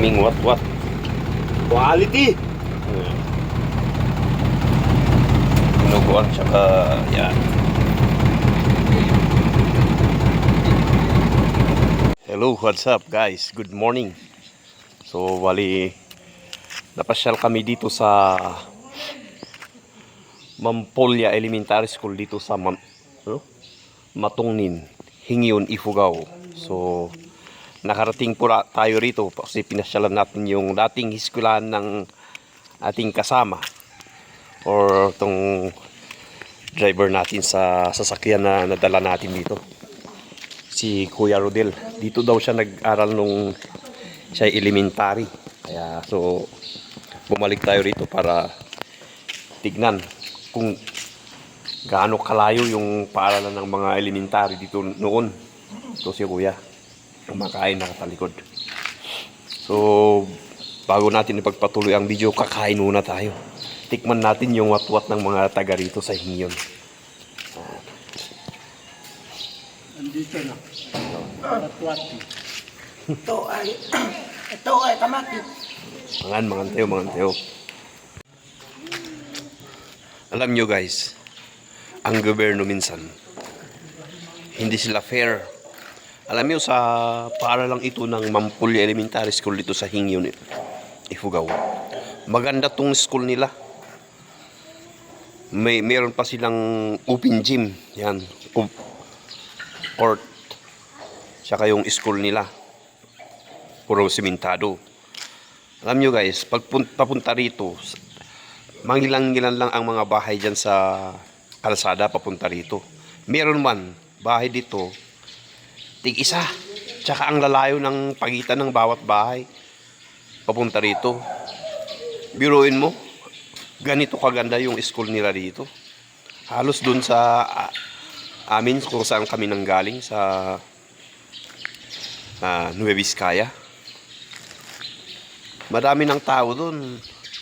aming what. Quality! Inuguan, tsaka yan. Hello, what's up guys? Good morning. So, bali, napasyal kami dito sa Mampolya Elementary School dito sa Matungnin, Hingyon, Ifugao. So, nakarating po tayo rito kasi pinasyalan natin yung dating eskwelahan ng ating kasama or tong driver natin sa sasakyan na nadala natin dito, si Kuya Rodel. Dito daw siya nag-aral nung siya elementary, kaya so bumalik tayo rito para tignan kung gaano kalayo yung paaralan ng mga elementary dito noon. Ito si Kuya kumakain nakatalikod. So bago natin ipagpatuloy ang video, kakain muna tayo. Tikman natin yung watwat ng mga taga rito sa Hingyon. Andito na. Watwat. Ito ay kamaki. Mangan tayo. Alam nyo guys, ang gobyerno minsan, hindi sila fair. Alam nyo, sa paaralang ito ng Mampolya Elementary School dito sa Hingyon, Ifugao, maganda tong school nila. Meron pa silang open gym, yan, court, saka yung school nila, puro simentado. Alam nyo guys, pag papunta rito, mangilang-ngilan lang ang mga bahay dyan sa kalsada papunta rito. Meron man bahay dito, tig-isa, tsaka ang lalayo ng pagitan ng bawat bahay papunta rito. Biruin mo, ganito kaganda yung school nila dito. Halos dun sa amin kung saan kami nanggaling sa Nueva Vizcaya. Madami ng tao dun.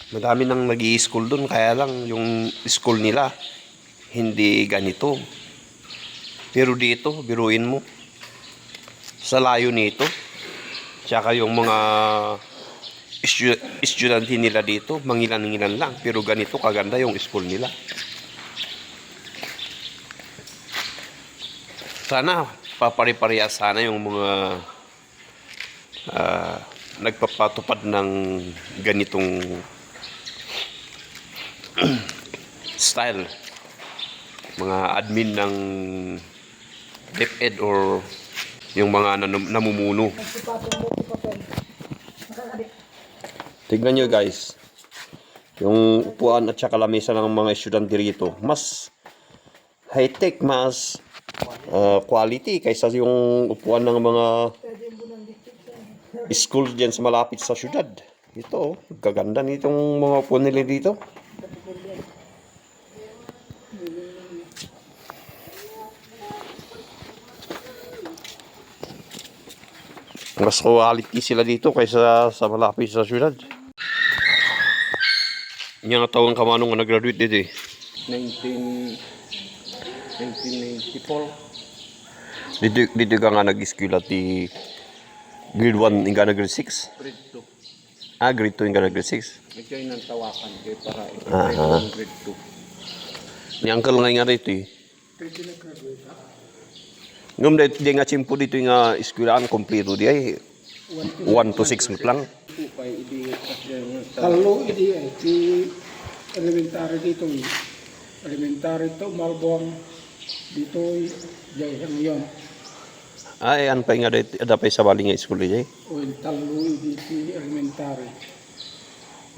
Madami nang nag-i-school dun, kaya lang yung school nila hindi ganito. Pero dito, biruin mo, sa layo nito, tsaka yung mga estudyante nila dito, mangilan-ngilan lang, pero ganito kaganda yung school nila. Sana papare-parehas sana yung mga nagpapatupad ng ganitong style, mga admin ng DepEd or yung mga namumuno. Tignan nyo guys, yung upuan at saka lamesa ng mga estudyante rito, mas high-tech, mas quality kaysa yung upuan ng mga school dyan sa malapit sa syudad. Ito, gaganda nitong mga upuan nila dito. Mas quality sila dito kaysa sa malapit sa syudad. Yung taong kamanong nga nag-graduate dito eh. 1994. Dito ka nga nag-eskwela ti grade 1 hingga na grade 6? Grade 2. Grade 2 hingga na grade 6? Medyo ng tawakan kayo para grade 2. Ni uncle nga rito eh. Pwede nag-graduate ha? Ngam dito di nga chimpo dito nga eskwelahan kompleto di ay 1 to 6 lang. Kalo idi ay ti elementary dito eh. Elementary to Malbuang dito jay ngayon. Ay an pa nga dito ada pa sa bali nga school di ay. O talo idi ti elementary.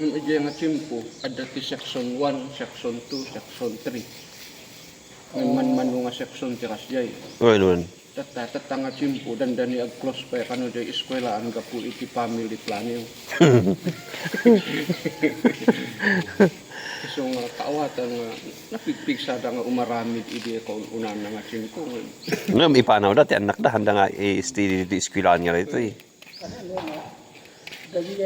Yung ije nga chimpo ada ti section 1, section 2, section 3. Man nga section tiras jay. Oy non. Tata nga chimpo dan dani ag close pa kano jay eskwela ang gapu iti family planning. So nga kaawatan nga napigpig sada nga umaramid idi ko unan nga chimpo. Ngam ipanaw dati anak da handa nga i-study dito eskwelahan nga rito eh. Dagi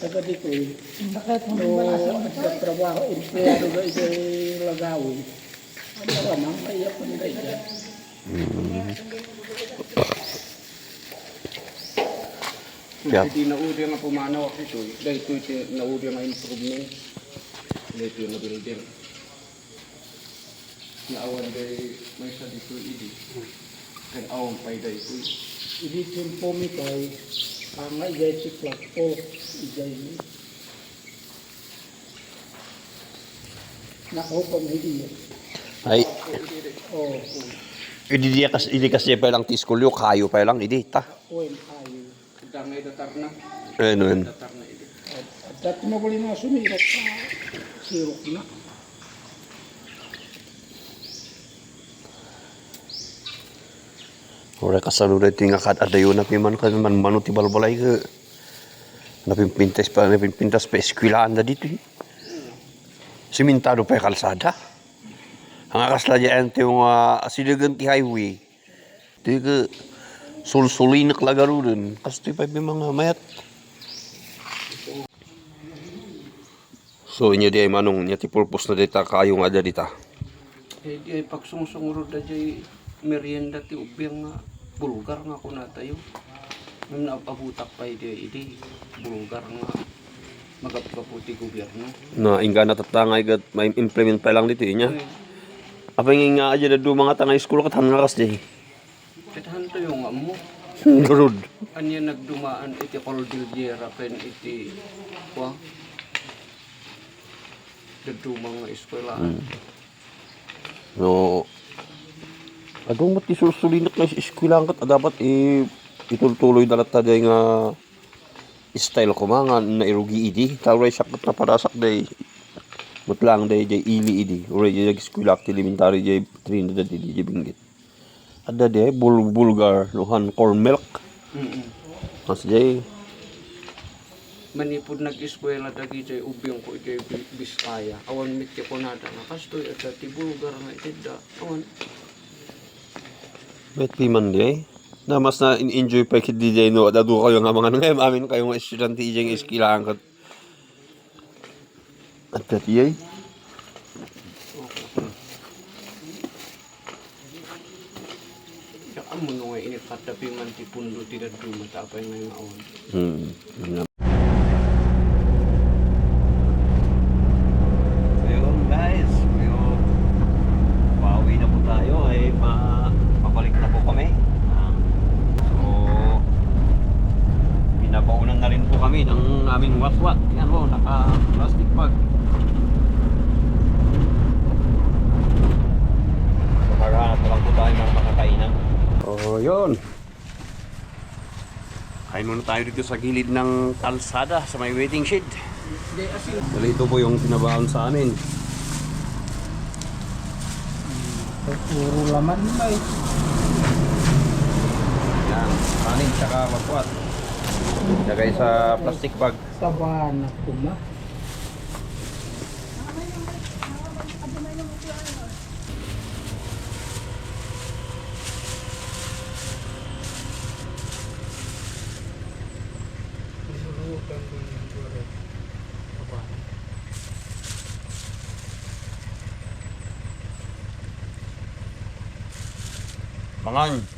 taga dito eh. Bakit mo nagtrabaho empleyado ga iti lagawin. Ano naman kaya pa nila ito? Yeah. Hindi naudi nga pumanaw ako ito. Dahil ito naudi nga improvement. Dahil ito na building. Naawan dahil may sa dito idi. Kan awan pa dahil ito. Idi simpome kay angay jay si plakpo jay nako pa hindi Ay, oh hindi kasi pa lang tiskulyo, kayo pa lang, hindi, ta. oen ayo Dangay datar na. Ano, Datar na idi. at mo ko na sumirok sa sirok na ora kasano rin tinga kat adayo na piman kan man manu ti balbalay ke. Napinpintas pa eskwelahan na dito. Simentado pa yung kalsada. Ang akas la dyan yung siligan ti highway. Di ka sulsulinak lagaro dun. Kasi pa yung mga mayat. So inyo di ay manong niya ti purpose na dita kayo nga dita. Eh di ay pagsungsungro da jay merienda ti ubiyang nga bulgar nga ko na tayo. Nung naapabutak pa idi bulgar nga magapkaputi gobyerno. Na ingga natatangay gat may implement pa lang dito niya. Apa nga aja na do mga tangay school kat hangakas di. Kitahan to yung amo. Durod. Anya nagdumaan iti Cordillera pen iti kwa dadumang nga eskwelahan. No. Adong mati susulinak na eskwelahan kat dapat ituloy dalat ta day nga style ko mga na irugi idi. Tawray sakot na parasak day. Mutlang day jay ili idi. Uri jay eskwela ti elementary jay Trinidad idi jay binggit. Ada day bulgar luhan corn milk. Mas jay Manipod nag-eskwela dagi jay ubiyong ko jay Biskaya. Awan mitya ko nada nga kastoy at ti bulgar nga itida. Awan. bet piman day. Na mas na enjoy pa kid DJ no dadu kayo nga mga ngayam amin kayo nga estudyante ijeng eskwelahan kat. At katiyay. Kaya amo nung nga inikatapi man ti pundo ti daduma tapay nga awan. So yun guys, pauwi na po tayo ay pabalik na po kami. So pinabaunan na rin po kami ng aming watwat. Yan po, naka plastic bag. So maghanap na lang po tayo ng makakainan. So yun. Kain muna tayo dito sa gilid ng kalsada sa may waiting shed. Dali ito po yung tinabaon sa amin. puro laman may Yan, kanin tsaka watwat. Lagay sa plastic bag. sabana kuma Mangan.